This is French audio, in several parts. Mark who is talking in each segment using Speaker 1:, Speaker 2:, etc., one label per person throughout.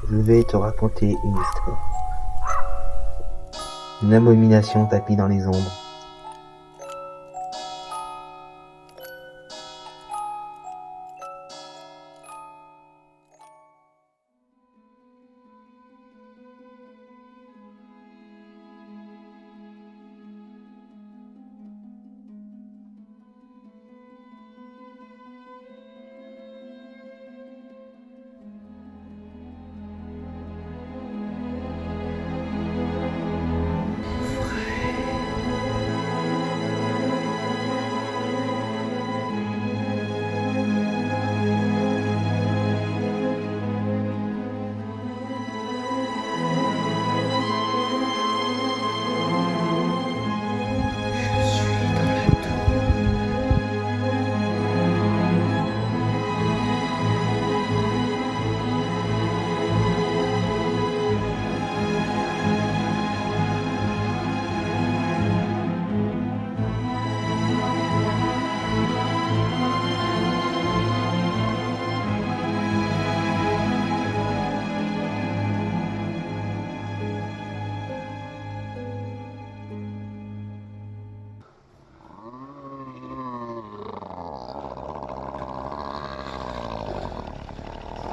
Speaker 1: Je vais te raconter une histoire. Une abomination tapie dans les ombres.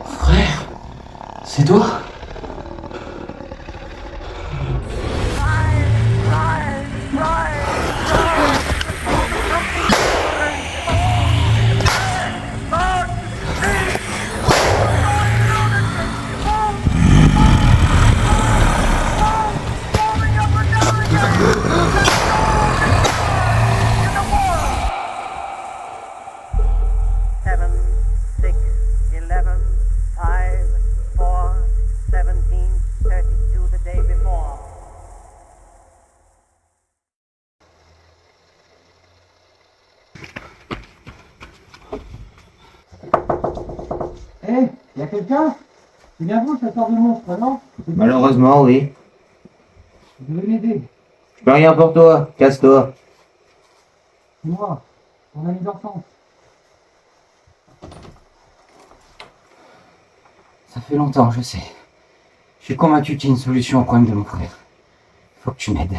Speaker 2: Frère, c'est toi?
Speaker 3: Eh, y'a quelqu'un? C'est bien vous, chasseur de monstres, non?
Speaker 1: Malheureusement, oui.
Speaker 3: Vous devez m'aider.
Speaker 1: Je peux rien pour toi. Casse-toi.
Speaker 3: C'est moi, mon ami d'enfance.
Speaker 2: Ça fait longtemps, je sais. Je suis convaincu qu'il y a une solution au problème de mon frère. Faut que tu m'aides.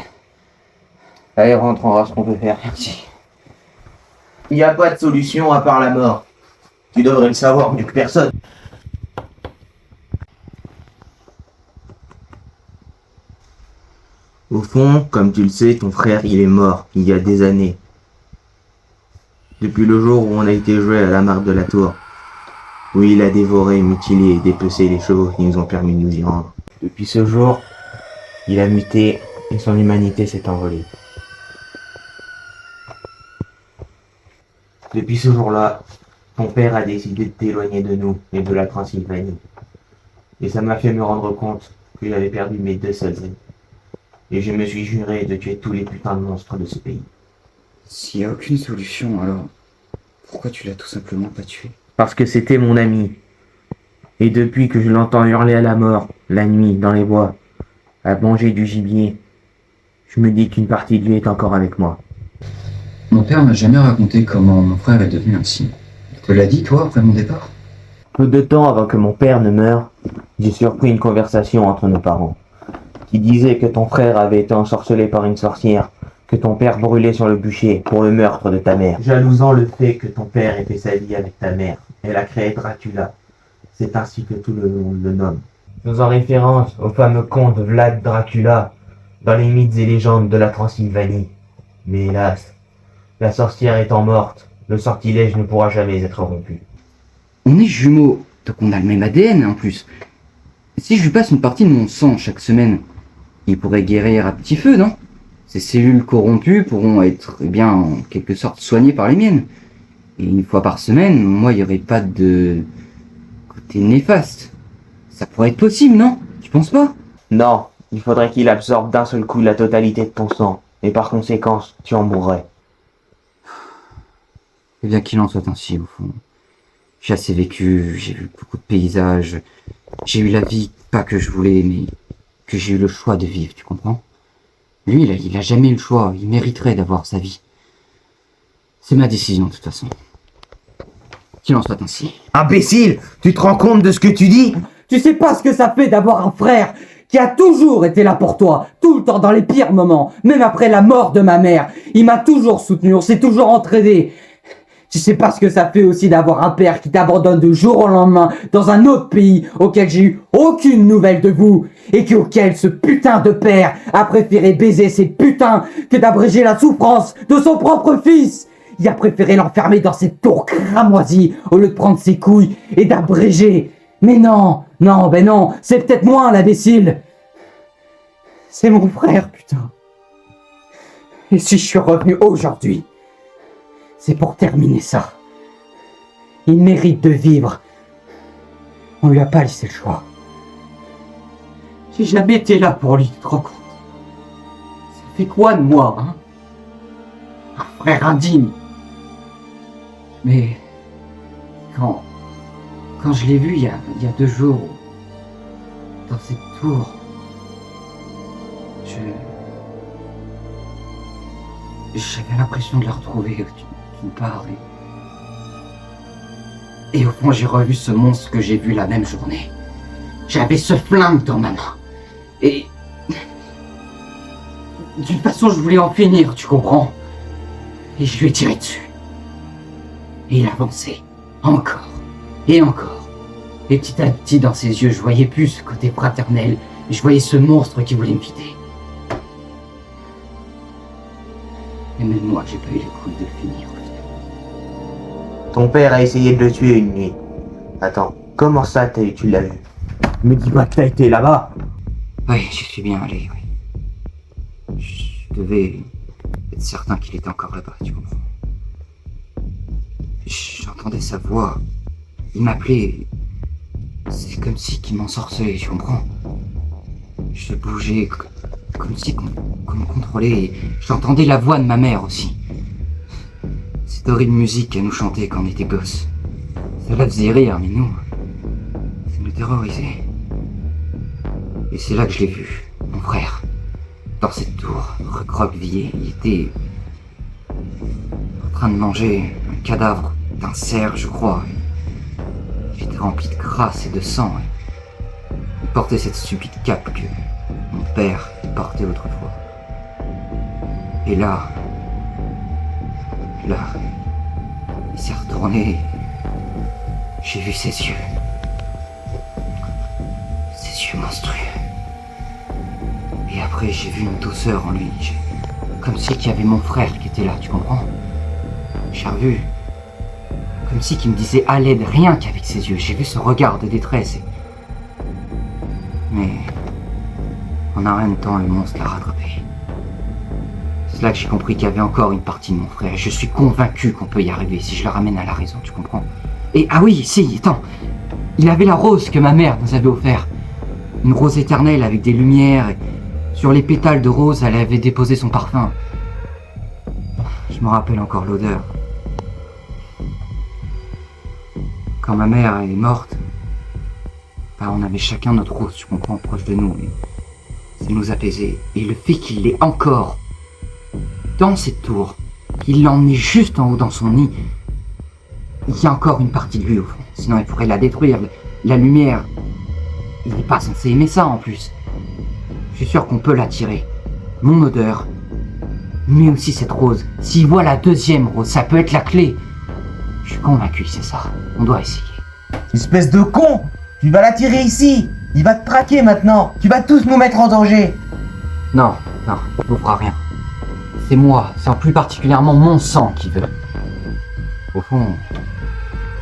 Speaker 1: Allez, rentre, on va voir ce qu'on peut faire.
Speaker 2: Merci.
Speaker 1: Il n'y a pas de solution à part la mort. Tu devrais le savoir mieux que personne. Au fond, comme tu le sais, ton frère, il est mort, il y a des années. Depuis le jour où on a été joué à la marque de la tour, où il a dévoré, mutilé et dépecé les chevaux qui nous ont permis de nous y rendre. Depuis ce jour, il a muté et son humanité s'est envolée. Depuis ce jour-là, ton père a décidé de t'éloigner de nous et de la Transylvanie. Et ça m'a fait me rendre compte que j'avais perdu mes deux seuls amis. Et je me suis juré de tuer tous les putains de monstres de ce pays.
Speaker 2: S'il n'y a aucune solution, alors pourquoi tu l'as tout simplement pas tué?
Speaker 1: Parce que c'était mon ami. Et depuis que je l'entends hurler à la mort, la nuit, dans les bois, à manger du gibier, je me dis qu'une partie de lui est encore avec moi.
Speaker 2: Mon père m'a jamais raconté comment mon frère est devenu ainsi. Il te l'a dit, toi, après mon départ?
Speaker 1: Peu de temps avant que mon père ne meure, j'ai surpris une conversation entre nos parents, qui disait que ton frère avait été ensorcelé par une sorcière, que ton père brûlait sur le bûcher pour le meurtre de ta mère. Jalousant le fait que ton père ait fait sa vie avec ta mère, elle a créé Dracula. C'est ainsi que tout le monde le nomme. Faisant référence au fameux conte Vlad Dracula dans les mythes et légendes de la Transylvanie. Mais hélas, la sorcière étant morte, le sortilège ne pourra jamais être rompu.
Speaker 2: On est jumeaux, donc on a le même ADN en plus. Si je lui passe une partie de mon sang chaque semaine, il pourrait guérir à petit feu, non? Ces cellules corrompues pourront être, eh bien, en quelque sorte soignées par les miennes. Et une fois par semaine, moi, il n'y aurait pas de côté néfaste. Ça pourrait être possible, non? Tu penses pas?
Speaker 1: Non, il faudrait qu'il absorbe d'un seul coup la totalité de ton sang, et par conséquent, tu en mourrais.
Speaker 2: Eh bien, qu'il en soit ainsi, au fond. J'ai assez vécu, j'ai vu beaucoup de paysages, j'ai eu la vie, pas que je voulais, mais que j'ai eu le choix de vivre, tu comprends? Lui, il a jamais eu le choix, il mériterait d'avoir sa vie. C'est ma décision, de toute façon. Qu'il en soit ainsi.
Speaker 1: Imbécile, tu te rends compte de ce que tu dis?
Speaker 4: Tu sais pas ce que ça fait d'avoir un frère qui a toujours été là pour toi, tout le temps dans les pires moments, même après la mort de ma mère. Il m'a toujours soutenu, on s'est toujours entraidés. Tu sais pas ce que ça fait aussi d'avoir un père qui t'abandonne du jour au lendemain dans un autre pays auquel j'ai eu aucune nouvelle de vous et auquel ce putain de père a préféré baiser ses putains que d'abréger la souffrance de son propre fils. Il a préféré l'enfermer dans cette tour cramoisie au lieu de prendre ses couilles et d'abréger. Mais non, c'est peut-être moi l'imbécile. C'est mon frère, putain. Et si je suis revenu aujourd'hui, c'est pour terminer ça. Il mérite de vivre. On lui a pas laissé le choix. J'ai jamais été là pour lui, tu te rends compte? Ça fait quoi de moi, hein? Un frère indigne. Mais quand je l'ai vu il y a 2 jours, dans cette tour, j'avais l'impression de le retrouver d'une part, et au fond j'ai revu ce monstre que j'ai vu la même journée. J'avais ce flingue dans ma main, et d'une façon je voulais en finir, tu comprends? Et je lui ai tiré dessus. Et il avançait, encore, et encore. Et petit à petit dans ses yeux je voyais plus ce côté fraternel, je voyais ce monstre qui voulait me vider. Et même moi, j'ai pas eu les couilles de le finir au final.
Speaker 1: Ton père a essayé de le tuer une nuit. Attends, comment ça tu l'as vu? Me dis pas que t'as été là-bas.
Speaker 2: Oui, j'y suis bien allé, oui. Je devais être certain qu'il était encore là-bas, tu comprends. J'entendais sa voix. Il m'appelait. C'est comme si qu'il m'ensorcelait, tu comprends. Je bougeais comme si qu'on me contrôlait, et j'entendais la voix de ma mère aussi. Cette horrible musique qu'elle nous chantait quand on était gosses. Ça la faisait rire, mais nous, ça nous terrorisait. Et c'est là que je l'ai vu, mon frère. Dans cette tour, recroquevillé, il était en train de manger un cadavre d'un cerf, je crois. Il était rempli de crasse et de sang. Il portait cette stupide cape que mon père portait autrefois. Et là, il s'est retourné. J'ai vu ses yeux. Ses yeux monstrueux. Et après, j'ai vu une douceur en lui. Comme si qu'il y avait mon frère qui était là, tu comprends? J'ai revu. Comme si qu'il me disait à l'aide, rien qu'avec ses yeux. J'ai vu ce regard de détresse. Mais en un rien de temps, le monstre l'a rattrapé. C'est là que j'ai compris qu'il y avait encore une partie de mon frère. Je suis convaincu qu'on peut y arriver si je le ramène à la raison, tu comprends? Et ah oui, si, attends. Il avait la rose que ma mère nous avait offerte. Une rose éternelle avec des lumières. Et sur les pétales de rose, elle avait déposé son parfum. Je me rappelle encore l'odeur. Quand ma mère est morte, on avait chacun notre rose, tu comprends, proche de nous. Et ça nous apaisait. Et le fait qu'il l'ait encore dans cette tour, qu'il l'emmenait juste en haut dans son nid, il y a encore une partie de lui au fond. Sinon il pourrait la détruire. La lumière, il n'est pas censé aimer ça en plus. Je suis sûr qu'on peut l'attirer. Mon odeur, mais aussi cette rose. S'il voit la deuxième rose, ça peut être la clé. Je suis convaincu, c'est ça. On doit essayer.
Speaker 1: Espèce de con! Tu vas l'attirer ici! Il va te traquer maintenant! Tu vas tous nous mettre en danger!
Speaker 2: Non, il vous fera rien. C'est moi, c'est en plus particulièrement mon sang qui veut. Au fond,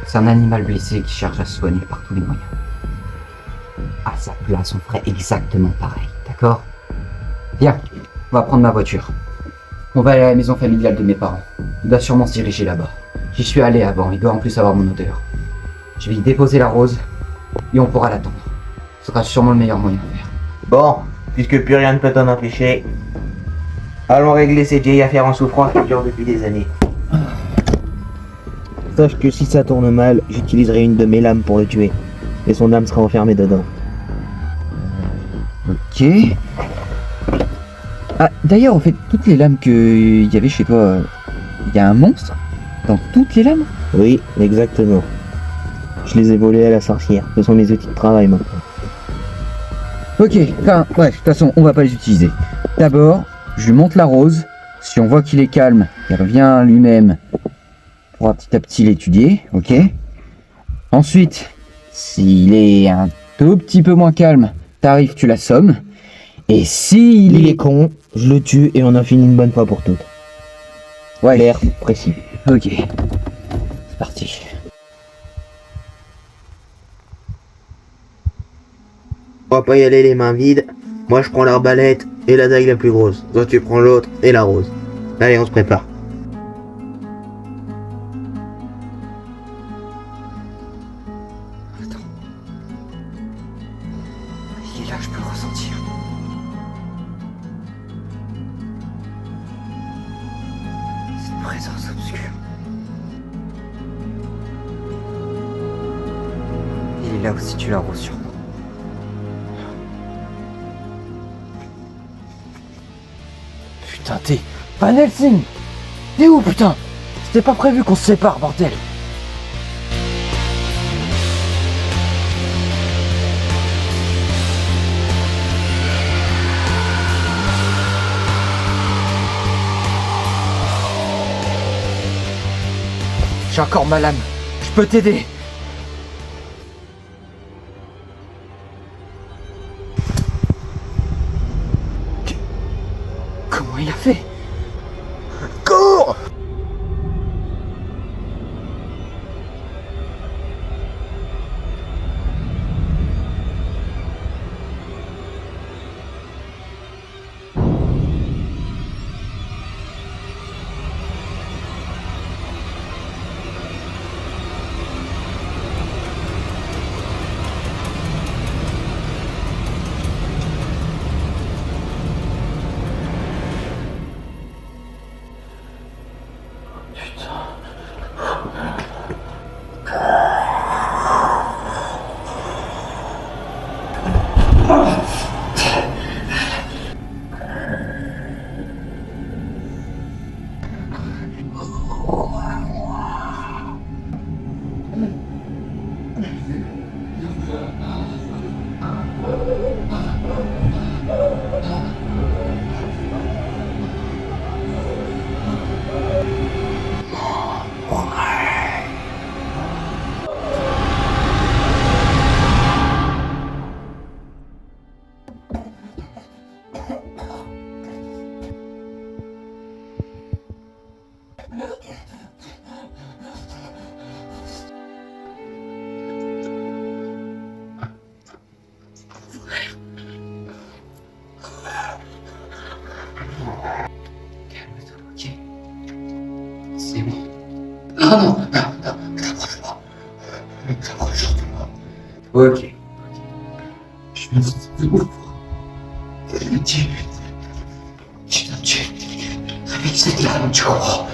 Speaker 2: c'est un animal blessé qui cherche à se soigner par tous les moyens. À sa place, on ferait exactement pareil, d'accord? Viens, on va prendre ma voiture. On va aller à la maison familiale de mes parents. Il doit sûrement se diriger là-bas. J'y suis allé avant, il doit en plus avoir mon odeur. Je vais y déposer la rose, et on pourra l'attendre. Ce sera sûrement le meilleur moyen de faire.
Speaker 1: Bon, puisque plus rien ne peut t'en empêcher, allons régler cette vieille affaire en souffrance qui dure depuis des années. Sache que si ça tourne mal, j'utiliserai une de mes lames pour le tuer, et son âme sera enfermée dedans.
Speaker 2: Ok. Ah, d'ailleurs, en fait, toutes les lames qu'il y avait chez toi, il y a un monstre dans toutes les lames?
Speaker 1: Oui, exactement. Je les ai volés à la sorcière. Ce sont mes outils de travail maintenant.
Speaker 2: Ok, enfin, bref, de toute façon, on va pas les utiliser. D'abord, je lui monte la rose. Si on voit qu'il est calme, il revient à lui-même. On pourra petit à petit l'étudier, ok? Ensuite, s'il est un tout petit peu moins calme, t'arrives, tu l'assommes. Et s'il
Speaker 1: Il est con, je le tue et on en finit une bonne fois pour toutes.
Speaker 2: Ouais,
Speaker 1: Clair, précis.
Speaker 2: ok. C'est parti.
Speaker 1: On va pas y aller les mains vides. Moi je prends l'arbalète et la dague la plus grosse. Toi tu prends l'autre et la rose. Allez, on se prépare.
Speaker 2: Attends. Il est là, je peux le ressentir. Cette présence obscure. Il est là aussi, tu la roses sur moi.
Speaker 4: Putain, t'es... Van Helsing! T'es où, putain? C'était pas prévu qu'on se sépare, bordel! J'ai encore ma lame. Je peux t'aider. Comment il a fait?
Speaker 1: Cours!
Speaker 2: C'est bon. Non, t'approches pas. T'approches de moi. Ok. Je me dis ouvre. Tu avec cette lame, tu comprends.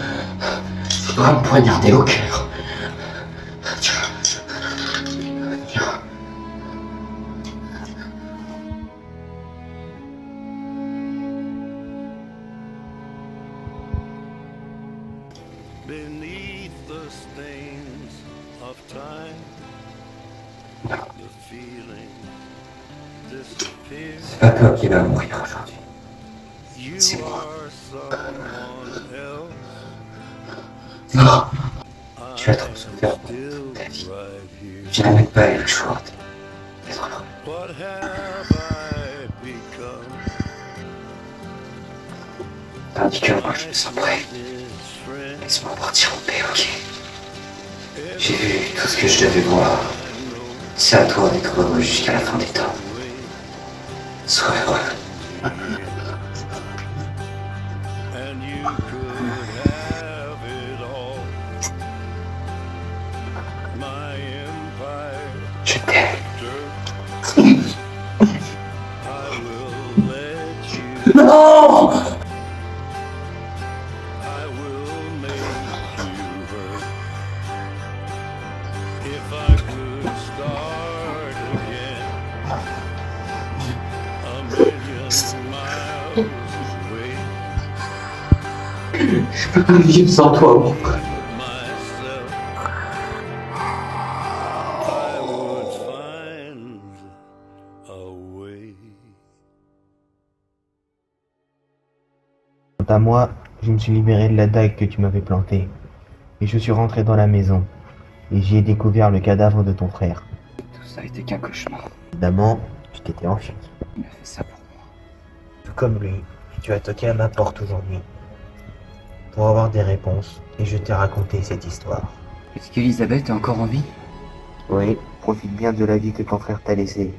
Speaker 2: Tu dois me poignarder au cœur. Tiens.
Speaker 5: Beneath the stains of time, the feeling disappears.
Speaker 2: C'est pas toi qui vas mourir aujourd'hui.
Speaker 5: You
Speaker 2: C'est moi.
Speaker 5: are someone else.
Speaker 2: Non. Tu vas te
Speaker 5: I'm
Speaker 2: souffrir pour
Speaker 5: still
Speaker 2: toute ta vie.
Speaker 5: right here.
Speaker 2: Tu n'as même pas eu le choix d'être heureux.
Speaker 5: What have I become?
Speaker 2: Tandis que moi, je me sens prêt.
Speaker 5: This friend,
Speaker 2: Laisse-moi partir en paix, ok? J'ai vu tout ce que je devais voir. C'est à toi d'être heureux jusqu'à la fin des temps. Sois heureux.
Speaker 5: and you could have it all. My empire.
Speaker 2: Je t'aime.
Speaker 5: I will let you.
Speaker 4: Non!
Speaker 5: I will make you hurt. If I could start again, a million miles away,
Speaker 2: Je peux pas vivre sans toi, mon frère.
Speaker 5: myself.
Speaker 1: à moi, je me suis libéré de la dague que tu m'avais plantée. Et je suis rentré dans la maison. Et j'y ai découvert le cadavre de ton frère.
Speaker 2: Tout ça était qu'un cauchemar.
Speaker 1: Évidemment, tu t'étais enfui.
Speaker 2: Il a fait ça pour moi.
Speaker 1: Tout comme lui, tu as toqué à ma porte aujourd'hui. Pour avoir des réponses. Et je t'ai raconté cette histoire.
Speaker 2: Est-ce qu'Elisabeth est encore en vie?
Speaker 1: Oui, profite bien de la vie que ton frère t'a laissée.